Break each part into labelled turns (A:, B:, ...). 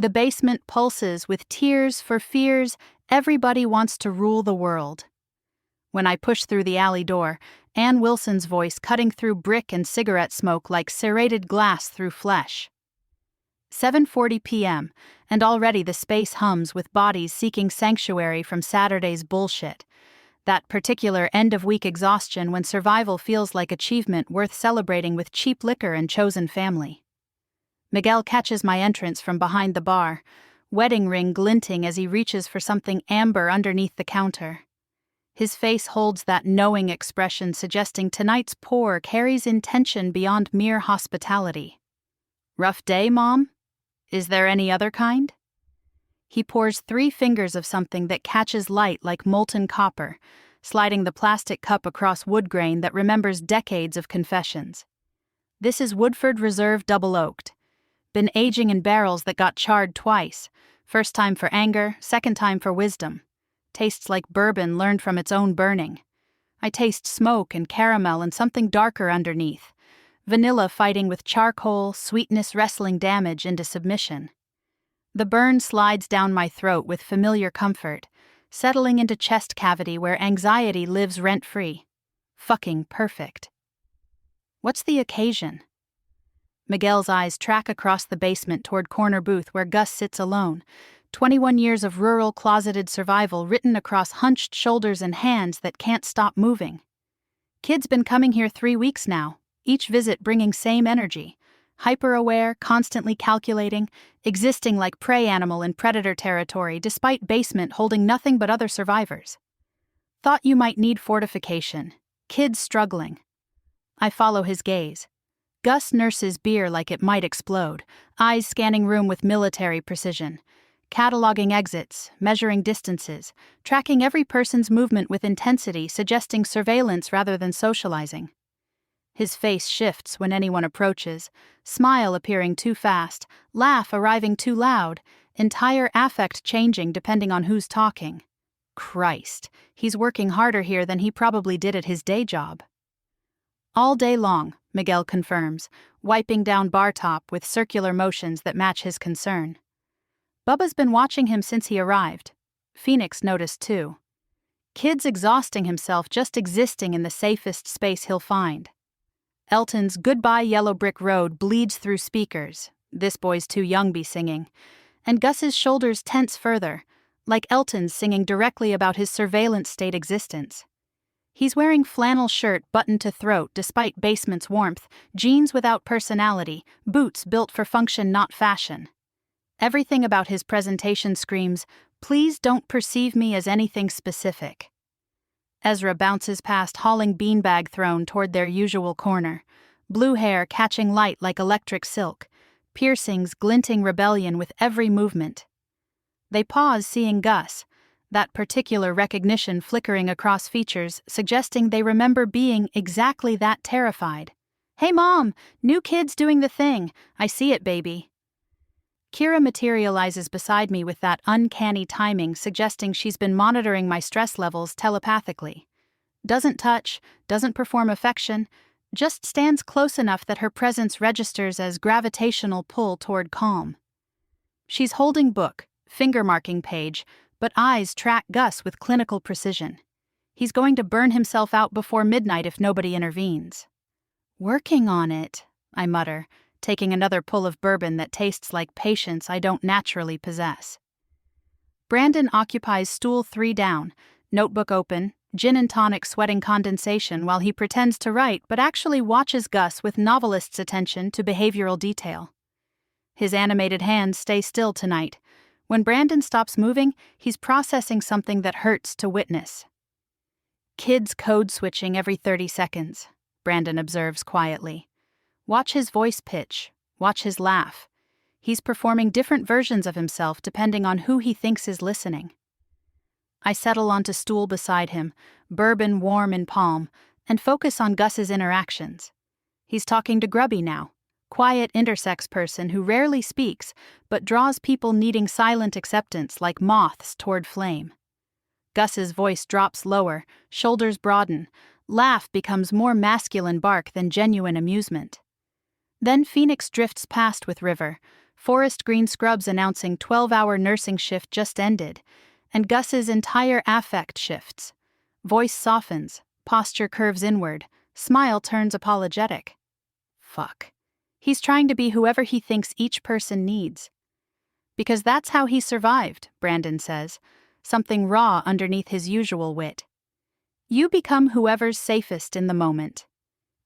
A: The basement pulses with tears for fears everybody wants to rule the world. When I push through the alley door, Ann Wilson's voice cutting through brick and cigarette smoke like serrated glass through flesh. 7:40 p.m., and already the space hums with bodies seeking sanctuary from Saturday's bullshit. That particular end-of-week exhaustion when survival feels like achievement worth celebrating with cheap liquor and chosen family. Miguel catches my entrance from behind the bar, wedding ring glinting as he reaches for something amber underneath the counter. His face holds that knowing expression suggesting tonight's pour carries intention beyond mere hospitality. Rough day, Mom? Is there any other kind? He pours 3 fingers of something that catches light like molten copper, sliding the plastic cup across wood grain that remembers decades of confessions. This is Woodford Reserve Double Oaked. Been aging in barrels that got charred twice. First time for anger, second time for wisdom. Tastes like bourbon learned from its own burning. I taste smoke and caramel and something darker underneath. Vanilla fighting with charcoal, sweetness wrestling damage into submission. The burn slides down my throat with familiar comfort, settling into chest cavity where anxiety lives rent-free. Fucking perfect. What's the occasion? Miguel's eyes track across the basement toward corner booth where Gus sits alone. 21 years of rural closeted survival written across hunched shoulders and hands that can't stop moving. Kid's been coming here 3 weeks now, each visit bringing same energy. Hyper-aware, constantly calculating, existing like prey animal in predator territory despite basement holding nothing but other survivors. Thought you might need fortification. Kid's struggling. I follow his gaze. Gus nurses beer like it might explode, eyes scanning room with military precision. Cataloging exits, measuring distances, tracking every person's movement with intensity, suggesting surveillance rather than socializing. His face shifts when anyone approaches, smile appearing too fast, laugh arriving too loud, entire affect changing depending on who's talking. Christ, he's working harder here than he probably did at his day job. All day long, Miguel confirms, wiping down bar top with circular motions that match his concern. Bubba's been watching him since he arrived. Phoenix noticed too. Kid's exhausting himself just existing in the safest space he'll find. Elton's Goodbye Yellow Brick Road bleeds through speakers. This boy's too young be singing. And Gus's shoulders tense further, like Elton's singing directly about his surveillance state existence. He's wearing flannel shirt buttoned to throat despite basement's warmth, jeans without personality, boots built for function not fashion. Everything about his presentation screams, "Please don't perceive me as anything specific." Ezra bounces past hauling beanbag throne toward their usual corner, blue hair catching light like electric silk, piercings glinting rebellion with every movement. They pause seeing Gus, that particular recognition flickering across features suggesting they remember being exactly that terrified. "Hey Mom, new kid's doing the thing, I see it baby." Kira materializes beside me with that uncanny timing suggesting she's been monitoring my stress levels telepathically. Doesn't touch, doesn't perform affection, just stands close enough that her presence registers as gravitational pull toward calm. She's holding book, finger-marking page, but eyes track Gus with clinical precision. He's going to burn himself out before midnight if nobody intervenes. "Working on it," I mutter, taking another pull of bourbon that tastes like patience I don't naturally possess. Brandon occupies stool 3 down, notebook open, gin and tonic sweating condensation while he pretends to write but actually watches Gus with novelist's attention to behavioral detail. His animated hands stay still tonight. When Brandon stops moving, he's processing something that hurts to witness. "Kids code switching every 30 seconds, Brandon observes quietly. Watch his voice pitch, watch his laugh. He's performing different versions of himself depending on who he thinks is listening. I settle onto stool beside him, bourbon warm in palm, and focus on Gus's interactions. He's talking to Grubby now, quiet intersex person who rarely speaks but draws people needing silent acceptance like moths toward flame. Gus's voice drops lower, shoulders broaden, laugh becomes more masculine bark than genuine amusement. Then Phoenix drifts past with River, forest green scrubs announcing 12-hour nursing shift just ended, and Gus's entire affect shifts. Voice softens, posture curves inward, smile turns apologetic. Fuck. He's trying to be whoever he thinks each person needs. Because that's how he survived, Brandon says, something raw underneath his usual wit. You become whoever's safest in the moment.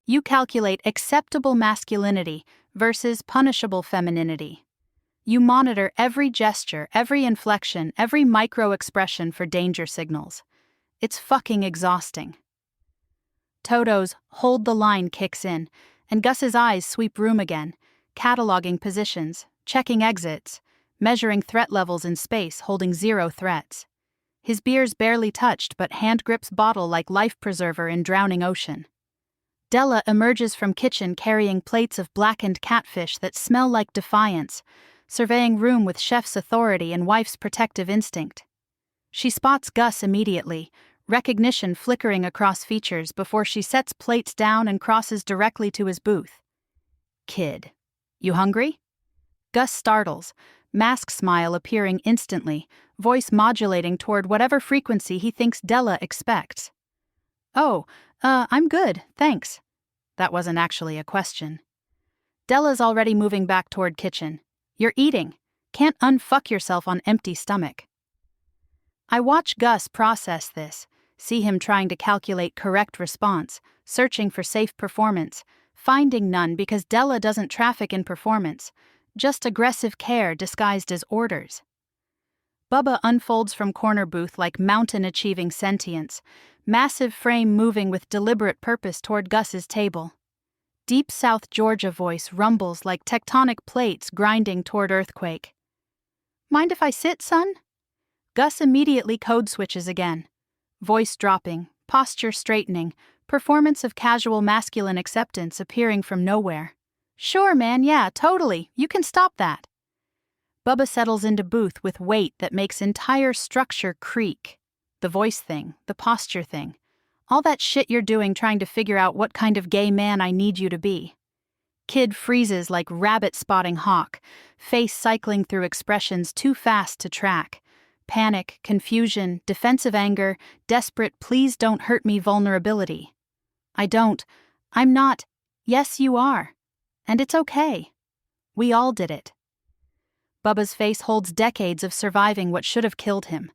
A: You calculate acceptable masculinity versus punishable femininity. You monitor every gesture, every inflection, every micro-expression for danger signals. It's fucking exhausting. Toto's "hold the line" kicks in, and Gus's eyes sweep room again, cataloging positions, checking exits, measuring threat levels in space, holding 0 threats. His beer's barely touched, but hand grips bottle like life preserver in drowning ocean. Della emerges from kitchen carrying plates of blackened catfish that smell like defiance, surveying room with chef's authority and wife's protective instinct. She spots Gus immediately, recognition flickering across features before she sets plates down and crosses directly to his booth. Kid, you hungry? Gus startles, mask smile appearing instantly, voice modulating toward whatever frequency he thinks Della expects. Oh, I'm good, thanks. That wasn't actually a question. Della's already moving back toward kitchen. You're eating. Can't unfuck yourself on empty stomach. I watch Gus process this, see him trying to calculate correct response, searching for safe performance, finding none because Della doesn't traffic in performance, just aggressive care disguised as orders. Bubba unfolds from corner booth like mountain achieving sentience, massive frame moving with deliberate purpose toward Gus's table. Deep South Georgia voice rumbles like tectonic plates grinding toward earthquake. Mind if I sit, son? Gus immediately code switches again. Voice dropping, posture straightening, performance of casual masculine acceptance appearing from nowhere. Sure, man, yeah, totally, you can stop that. Bubba settles into booth with weight that makes entire structure creak. The voice thing, the posture thing. All that shit you're doing trying to figure out what kind of gay man I need you to be. Kid freezes like rabbit spotting hawk, face cycling through expressions too fast to track. Panic, confusion, defensive anger, desperate please don't hurt me vulnerability. I'm not. Yes, you are. And it's okay. We all did it. Bubba's face holds decades of surviving what should have killed him.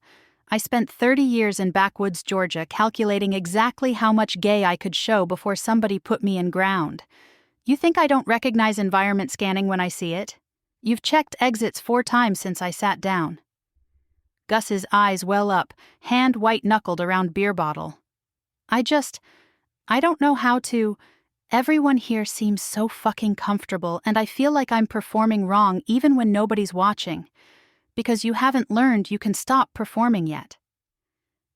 A: I spent 30 years in backwoods Georgia calculating exactly how much gay I could show before somebody put me in ground. You think I don't recognize environment scanning when I see it? You've checked exits 4 times since I sat down. Gus's eyes well up, hand white-knuckled around beer bottle. I don't know how to. Everyone here seems so fucking comfortable, and I feel like I'm performing wrong even when nobody's watching. Because you haven't learned you can stop performing yet.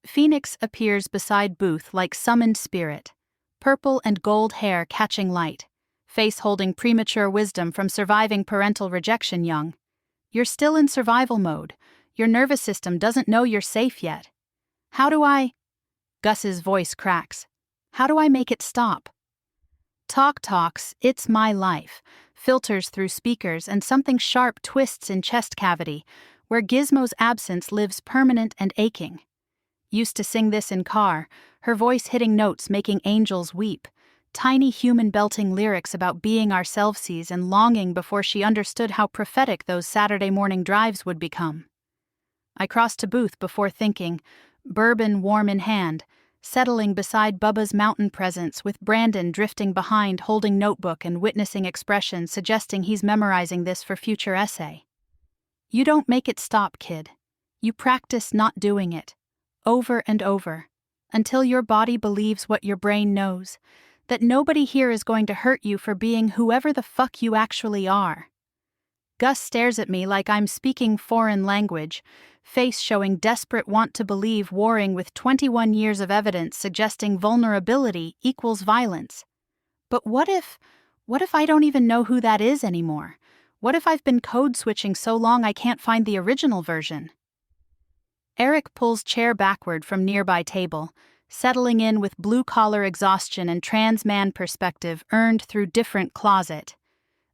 A: Phoenix appears beside Booth like summoned spirit, purple and gold hair catching light, face holding premature wisdom from surviving parental rejection young. You're still in survival mode. Your nervous system doesn't know you're safe yet. How do I? Gus's voice cracks. How do I make it stop? Talks, it's my life, filters through speakers and something sharp twists in chest cavity, where Gizmo's absence lives permanent and aching. Used to sing this in car, her voice hitting notes making angels weep, tiny human belting lyrics about being ourselvesies and longing before she understood how prophetic those Saturday morning drives would become. I crossed to Booth before thinking, bourbon warm in hand, settling beside Bubba's mountain presence with Brandon drifting behind holding notebook and witnessing expression suggesting he's memorizing this for future essay. You don't make it stop, kid. You practice not doing it, over and over, until your body believes what your brain knows, that nobody here is going to hurt you for being whoever the fuck you actually are. Gus stares at me like I'm speaking foreign language, face showing desperate want to believe warring with 21 years of evidence suggesting vulnerability equals violence. But what if I don't even know who that is anymore? What if I've been code switching so long I can't find the original version? Eric pulls chair backward from nearby table, settling in with blue-collar exhaustion and trans man perspective earned through different closet.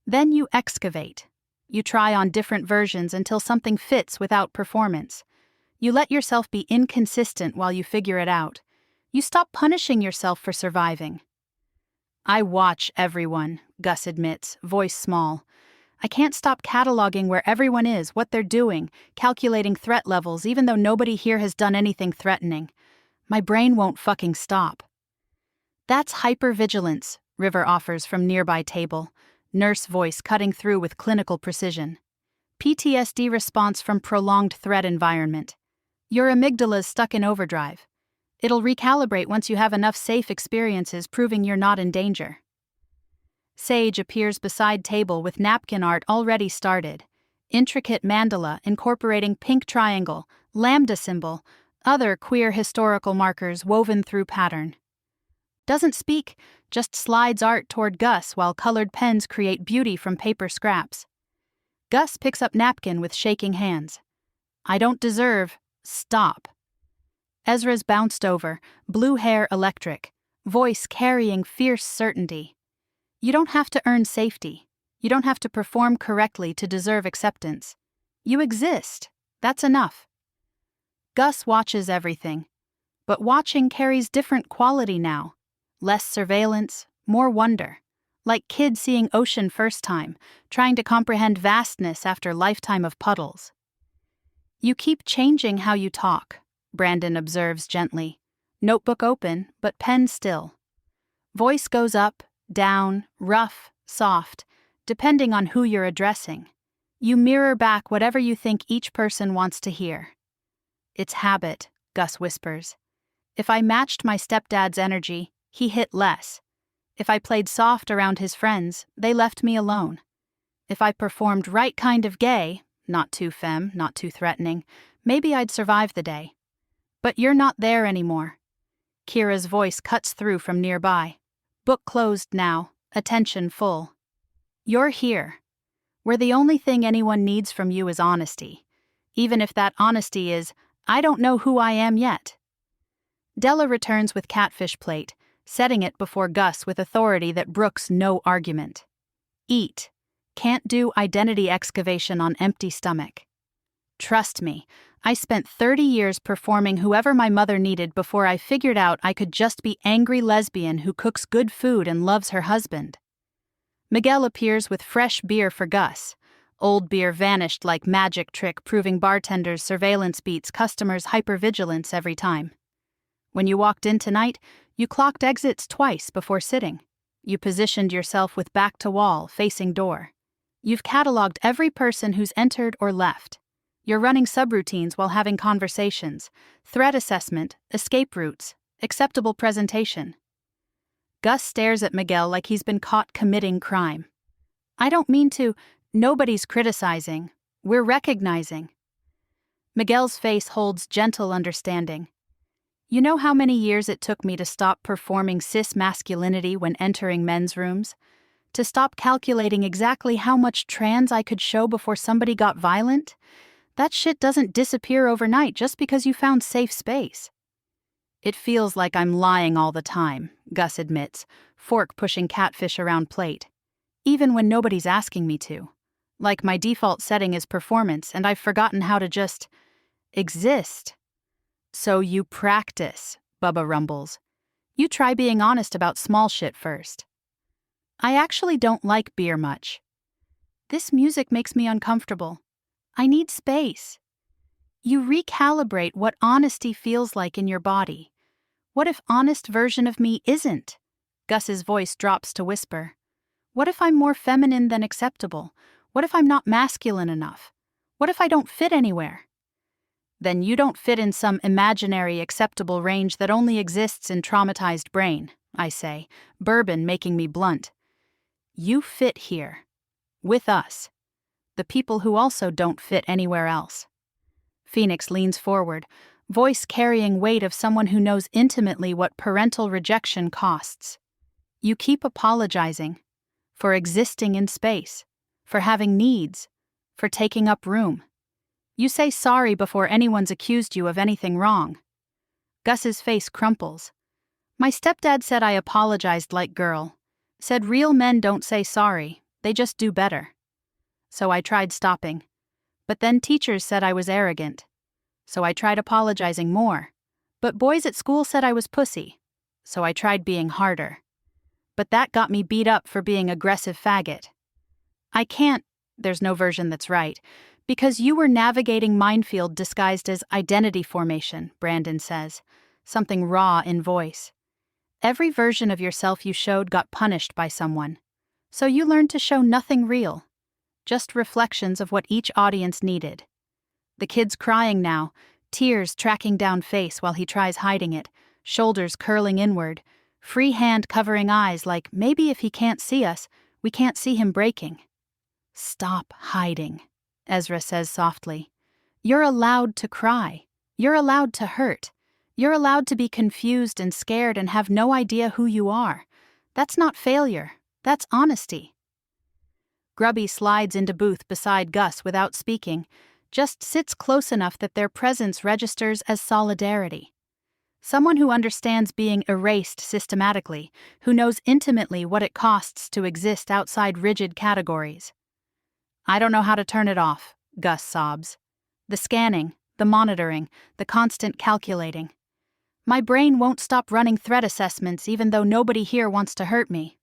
A: Then you excavate. You try on different versions until something fits without performance. You let yourself be inconsistent while you figure it out. You stop punishing yourself for surviving. I watch everyone, Gus admits, voice small. I can't stop cataloging where everyone is, what they're doing, calculating threat levels even though nobody here has done anything threatening. My brain won't fucking stop. That's hypervigilance, River offers from nearby table, nurse voice cutting through with clinical precision. PTSD response from prolonged threat environment. Your amygdala's stuck in overdrive. It'll recalibrate once you have enough safe experiences proving you're not in danger. Sage appears beside table with napkin art already started. Intricate mandala incorporating pink triangle, lambda symbol, other queer historical markers woven through pattern. Doesn't speak, just slides art toward Gus while colored pens create beauty from paper scraps. Gus picks up napkin with shaking hands. I don't deserve. Stop. Ezra's bounced over, blue hair electric, voice carrying fierce certainty. You don't have to earn safety. You don't have to perform correctly to deserve acceptance. You exist. That's enough. Gus watches everything. But watching carries different quality now. Less surveillance, more wonder. Like kids seeing ocean first time, trying to comprehend vastness after lifetime of puddles. You keep changing how you talk, Brandon observes gently. Notebook open, but pen still. Voice goes up, down, rough, soft, depending on who you're addressing. You mirror back whatever you think each person wants to hear. It's habit, Gus whispers. If I matched my stepdad's energy, he hit less. If I played soft around his friends, they left me alone. If I performed right kind of gay, not too femme, not too threatening, maybe I'd survive the day. But you're not there anymore. Kira's voice cuts through from nearby. Book closed now, attention full. You're here. Where the only thing anyone needs from you is honesty. Even if that honesty is, I don't know who I am yet. Della returns with catfish plate, setting it before Gus with authority that brooks no argument. Eat. Can't do identity excavation on empty stomach. Trust me, I spent 30 years performing whoever my mother needed before I figured out I could just be angry lesbian who cooks good food and loves her husband. Miguel appears with fresh beer for Gus. Old beer vanished like magic trick, proving bartenders' surveillance beats customers' hypervigilance every time. When you walked in tonight, you clocked exits twice before sitting. You positioned yourself with back to wall, facing door. You've cataloged every person who's entered or left. You're running subroutines while having conversations, threat assessment, escape routes, acceptable presentation. Gus stares at Miguel like he's been caught committing crime. I don't mean to. Nobody's criticizing. We're recognizing. Miguel's face holds gentle understanding. You know how many years it took me to stop performing cis masculinity when entering men's rooms? To stop calculating exactly how much trans I could show before somebody got violent? That shit doesn't disappear overnight just because you found safe space. It feels like I'm lying all the time, Gus admits, fork pushing catfish around plate. Even when nobody's asking me to. Like my default setting is performance and I've forgotten how to just exist. So you practice, Bubba rumbles. You try being honest about small shit first. I actually don't like beer much. This music makes me uncomfortable. I need space. You recalibrate what honesty feels like in your body. What if honest version of me isn't? Gus's voice drops to whisper. What if I'm more feminine than acceptable? What if I'm not masculine enough? What if I don't fit anywhere? Then you don't fit in some imaginary acceptable range that only exists in traumatized brain, I say, bourbon making me blunt. You fit here. With us. The people who also don't fit anywhere else. Phoenix leans forward, voice carrying weight of someone who knows intimately what parental rejection costs. You keep apologizing. For existing in space. For having needs. For taking up room. You say sorry before anyone's accused you of anything wrong. Gus's face crumples. My stepdad said I apologized like girl. Said real men don't say sorry, they just do better. So I tried stopping. But then teachers said I was arrogant. So I tried apologizing more. But boys at school said I was pussy. So I tried being harder. But that got me beat up for being aggressive faggot. I can't, there's no version that's right, because you were navigating minefield disguised as identity formation, Brandon says, something raw in voice. Every version of yourself you showed got punished by someone. So you learned to show nothing real, just reflections of what each audience needed. The kid's crying now, tears tracking down face while he tries hiding it, shoulders curling inward, free hand covering eyes like maybe if he can't see us, we can't see him breaking. Stop hiding, Ezra says softly. You're allowed to cry. You're allowed to hurt. You're allowed to be confused and scared and have no idea who you are. That's not failure. That's honesty. Grubby slides into booth beside Gus without speaking, just sits close enough that their presence registers as solidarity. Someone who understands being erased systematically, who knows intimately what it costs to exist outside rigid categories. I don't know how to turn it off, Gus sobs. The scanning, the monitoring, the constant calculating. My brain won't stop running threat assessments even though nobody here wants to hurt me.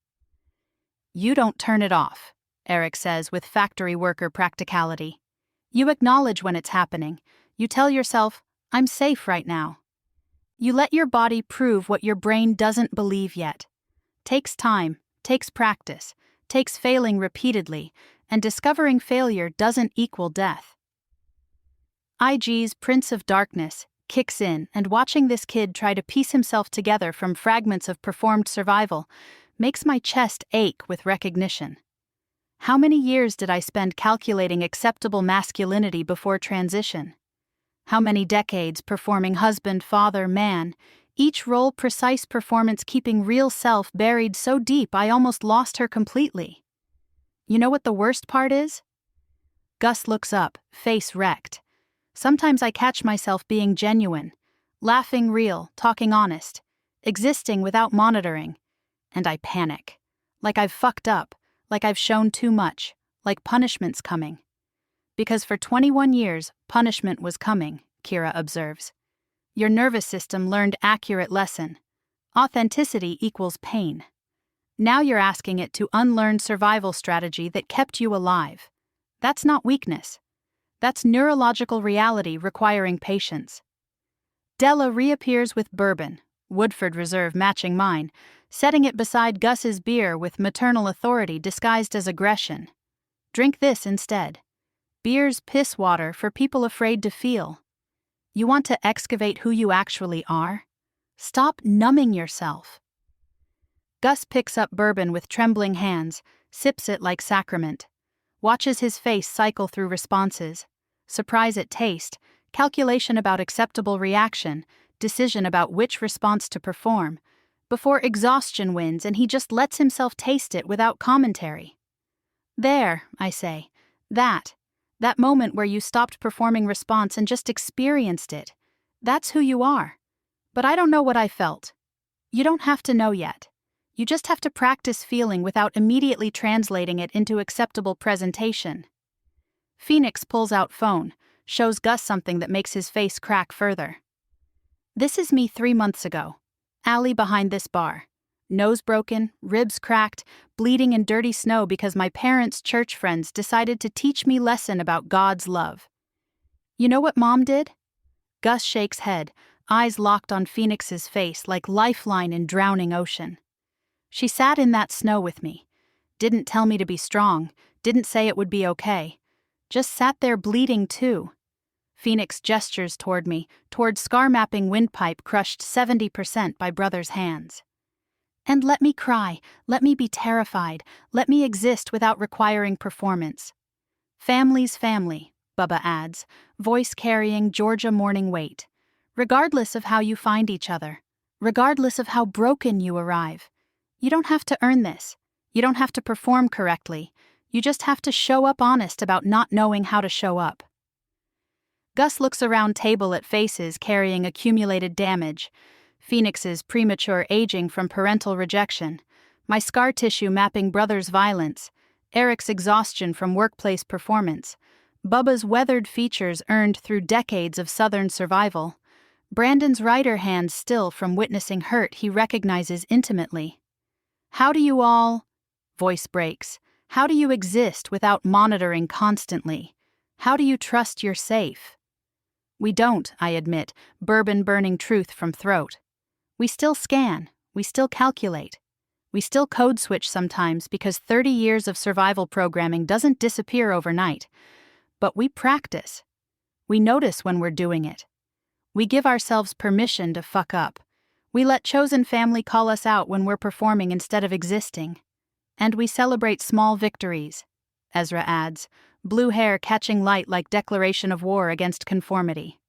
A: You don't turn it off, Eric says with factory worker practicality. You acknowledge when it's happening. You tell yourself, I'm safe right now. You let your body prove what your brain doesn't believe yet. Takes time, takes practice, takes failing repeatedly, and discovering failure doesn't equal death. IG's Prince of Darkness kicks in, and watching this kid try to piece himself together from fragments of performed survival makes my chest ache with recognition. How many years did I spend calculating acceptable masculinity before transition? How many decades performing husband, father, man, each role precise performance keeping real self buried so deep I almost lost her completely. You know what the worst part is? Gus looks up, face wrecked. Sometimes I catch myself being genuine, laughing real, talking honest, existing without monitoring, and I panic. Like I've fucked up, like I've shown too much, like punishment's coming. Because for 21 years, punishment was coming, Kira observes. Your nervous system learned accurate lesson. Authenticity equals pain. Now you're asking it to unlearn survival strategy that kept you alive. That's not weakness. That's neurological reality requiring patience. Della reappears with bourbon, Woodford Reserve matching mine, setting it beside Gus's beer with maternal authority disguised as aggression. Drink this instead. Beer's piss water for people afraid to feel. You want to excavate who you actually are? Stop numbing yourself. Gus picks up bourbon with trembling hands, sips it like sacrament. Watches his face cycle through responses. Surprise at taste, calculation about acceptable reaction, decision about which response to perform, before exhaustion wins and he just lets himself taste it without commentary. There, I say, that moment where you stopped performing response and just experienced it. That's who you are. But I don't know what I felt. You don't have to know yet. You just have to practice feeling without immediately translating it into acceptable presentation. Phoenix pulls out phone, shows Gus something that makes his face crack further. This is me 3 months ago. Alley behind this bar. Nose broken, ribs cracked, bleeding in dirty snow because my parents' church friends decided to teach me lesson about God's love. You know what Mom did? Gus shakes head, eyes locked on Phoenix's face like lifeline in drowning ocean. She sat in that snow with me. Didn't tell me to be strong, didn't say it would be okay. Just sat there bleeding too. Phoenix gestures toward me, toward scar-mapping windpipe crushed 70% by brother's hands. And let me cry, let me be terrified, let me exist without requiring performance. Family's family, Bubba adds, voice carrying Georgia morning weight. Regardless of how you find each other, regardless of how broken you arrive. You don't have to earn this. You don't have to perform correctly. You just have to show up honest about not knowing how to show up. Gus looks around table at faces carrying accumulated damage. Phoenix's premature aging from parental rejection. My scar tissue mapping brother's violence. Eric's exhaustion from workplace performance, Bubba's weathered features earned through decades of Southern survival, Brandon's rider hands still from witnessing hurt he recognizes intimately. How do you all... Voice breaks. How do you exist without monitoring constantly? How do you trust you're safe? We don't, I admit, bourbon burning truth from throat. We still scan, we still calculate. We still code switch sometimes because 30 years of survival programming doesn't disappear overnight. But we practice. We notice when we're doing it. We give ourselves permission to fuck up. We let chosen family call us out when we're performing instead of existing. And we celebrate small victories, Ezra adds, blue hair catching light like declaration of war against conformity.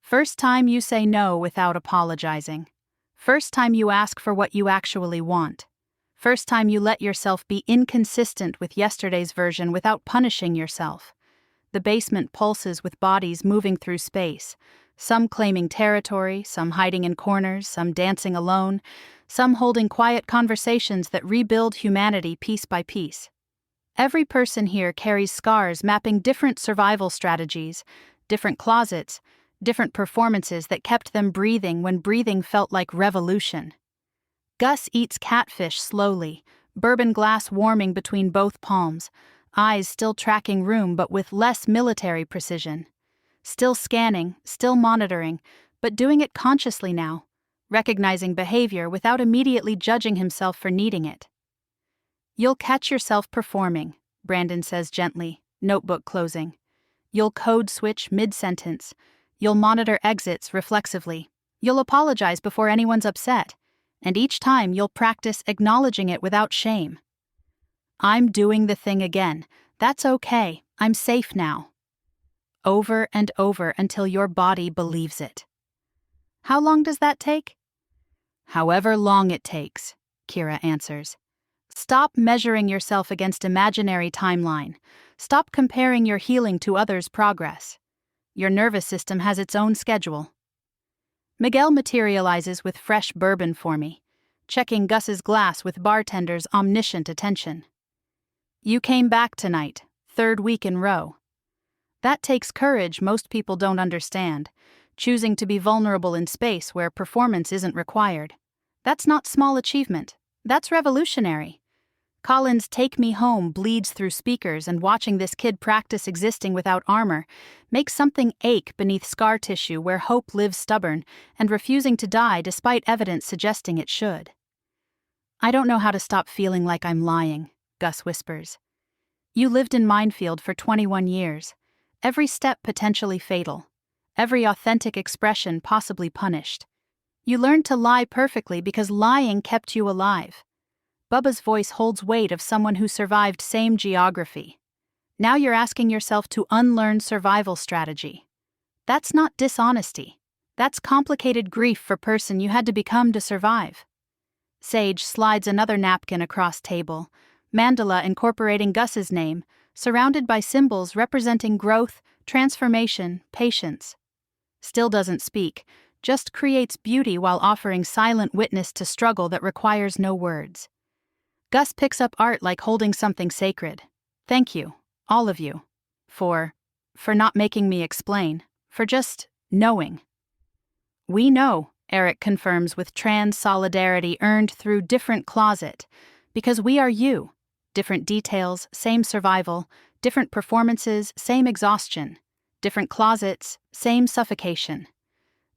A: First time you say no without apologizing. First time you ask for what you actually want. First time you let yourself be inconsistent with yesterday's version without punishing yourself. The basement pulses with bodies moving through space, some claiming territory, some hiding in corners, some dancing alone, some holding quiet conversations that rebuild humanity piece by piece. Every person here carries scars mapping different survival strategies, different closets, different performances that kept them breathing when breathing felt like revolution. Gus eats catfish slowly, bourbon glass warming between both palms, eyes still tracking room but with less military precision. Still scanning, still monitoring, but doing it consciously now, recognizing behavior without immediately judging himself for needing it. You'll catch yourself performing, Brandon says gently, notebook closing. You'll code switch mid-sentence. You'll monitor exits reflexively. You'll apologize before anyone's upset. And each time you'll practice acknowledging it without shame. I'm doing the thing again. That's okay. I'm safe now. Over and over until your body believes it. How long does that take? However long it takes, Kira answers. Stop measuring yourself against imaginary timeline. Stop comparing your healing to others' progress. Your nervous system has its own schedule. Miguel materializes with fresh bourbon for me, checking Gus's glass with bartender's omniscient attention. You came back tonight, 3rd week in row. That takes courage most people don't understand, choosing to be vulnerable in space where performance isn't required. That's not small achievement. That's revolutionary. Colin's Take Me Home bleeds through speakers, and watching this kid practice existing without armor makes something ache beneath scar tissue where hope lives stubborn and refusing to die despite evidence suggesting it should. I don't know how to stop feeling like I'm lying, Gus whispers. You lived in minefield for 21 years, every step potentially fatal, every authentic expression possibly punished. You learned to lie perfectly because lying kept you alive. Bubba's voice holds weight of someone who survived same geography. Now you're asking yourself to unlearn survival strategy. That's not dishonesty. That's complicated grief for person you had to become to survive. Sage slides another napkin across table, mandala incorporating Gus's name, surrounded by symbols representing growth, transformation, patience. Still doesn't speak, just creates beauty while offering silent witness to struggle that requires no words. Gus picks up art like holding something sacred. Thank you, all of you, for not making me explain, for just knowing. We know, Eric confirms with trans solidarity earned through different closet, because we are you. Different details, same survival, different performances, same exhaustion, different closets, same suffocation.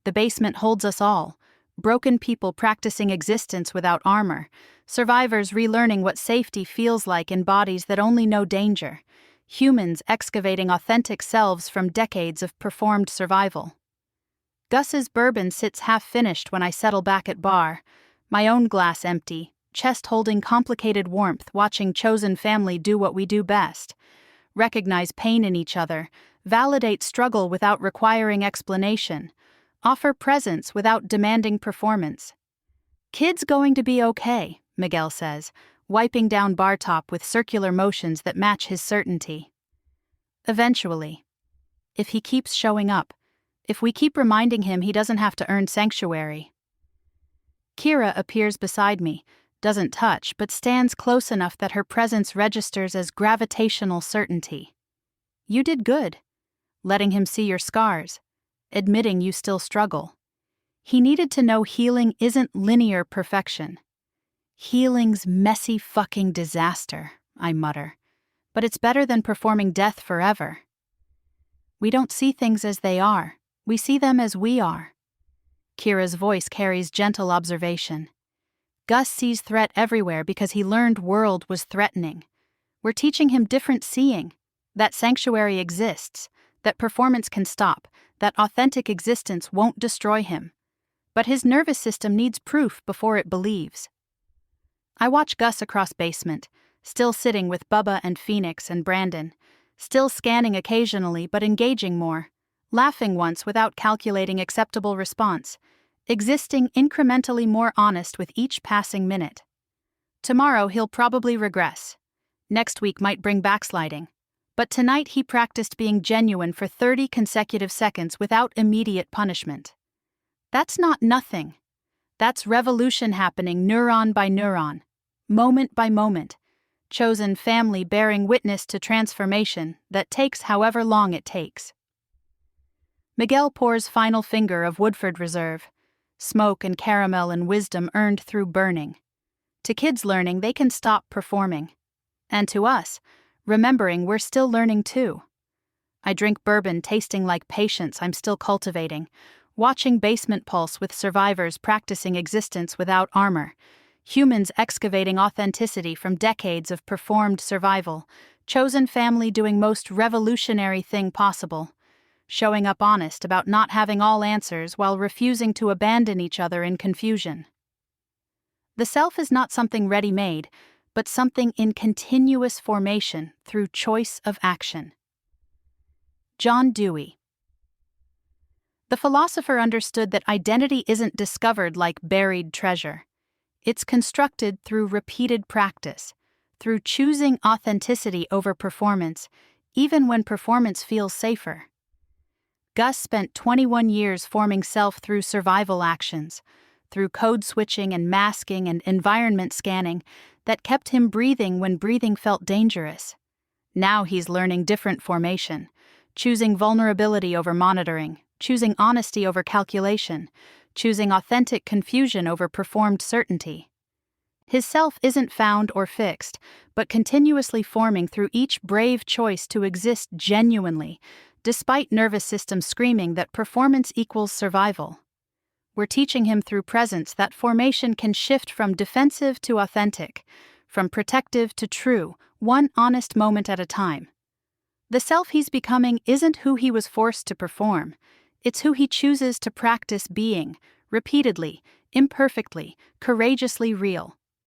A: The basement holds us all, broken people practicing existence without armor, survivors relearning what safety feels like in bodies that only know danger, humans excavating authentic selves from decades of performed survival. Gus's bourbon sits half-finished when I settle back at bar, my own glass empty, chest holding complicated warmth watching chosen family do what we do best. Recognize pain in each other, validate struggle without requiring explanation, offer presence without demanding performance. Kid's going to be okay, Miguel says, wiping down bar top with circular motions that match his certainty. Eventually. If he keeps showing up, if we keep reminding him he doesn't have to earn sanctuary. Kira appears beside me, doesn't touch but stands close enough that her presence registers as gravitational certainty. You did good, letting him see your scars, admitting you still struggle. He needed to know healing isn't linear perfection. Healing's messy fucking disaster, I mutter, but it's better than performing death forever. We don't see things as they are, we see them as we are. Kira's voice carries gentle observation. Gus sees threat everywhere because he learned world was threatening. We're teaching him different seeing, that sanctuary exists, that performance can stop, that authentic existence won't destroy him. But his nervous system needs proof before it believes. I watch Gus across basement, still sitting with Bubba and Phoenix and Brandon, still scanning occasionally but engaging more, laughing once without calculating acceptable response, existing incrementally more honest with each passing minute. Tomorrow he'll probably regress. Next week might bring backsliding. But tonight he practiced being genuine for 30 consecutive seconds without immediate punishment. That's not nothing. That's revolution happening neuron by neuron, moment by moment, chosen family bearing witness to transformation that takes however long it takes. Miguel pours final finger of Woodford Reserve, smoke and caramel and wisdom earned through burning. To kids learning, they can stop performing. And to us, remembering we're still learning too. I drink bourbon tasting like patience I'm still cultivating, watching Basement Pulse with survivors practicing existence without armor, humans excavating authenticity from decades of performed survival, chosen family doing most revolutionary thing possible, showing up honest about not having all answers while refusing to abandon each other in confusion. The self is not something ready-made, but something in continuous formation through choice of action. John Dewey. The philosopher understood that identity isn't discovered like buried treasure. It's constructed through repeated practice, through choosing authenticity over performance, even when performance feels safer. Gus spent 21 years forming self through survival actions, through code switching and masking and environment scanning that kept him breathing when breathing felt dangerous. Now he's learning different formation, choosing vulnerability over monitoring, choosing honesty over calculation, choosing authentic confusion over performed certainty. His self isn't found or fixed, but continuously forming through each brave choice to exist genuinely, despite nervous system screaming that performance equals survival. We're teaching him through presence that formation can shift from defensive to authentic, from protective to true, one honest moment at a time. The self he's becoming isn't who he was forced to perform. It's who he chooses to practice being, repeatedly, imperfectly, courageously real.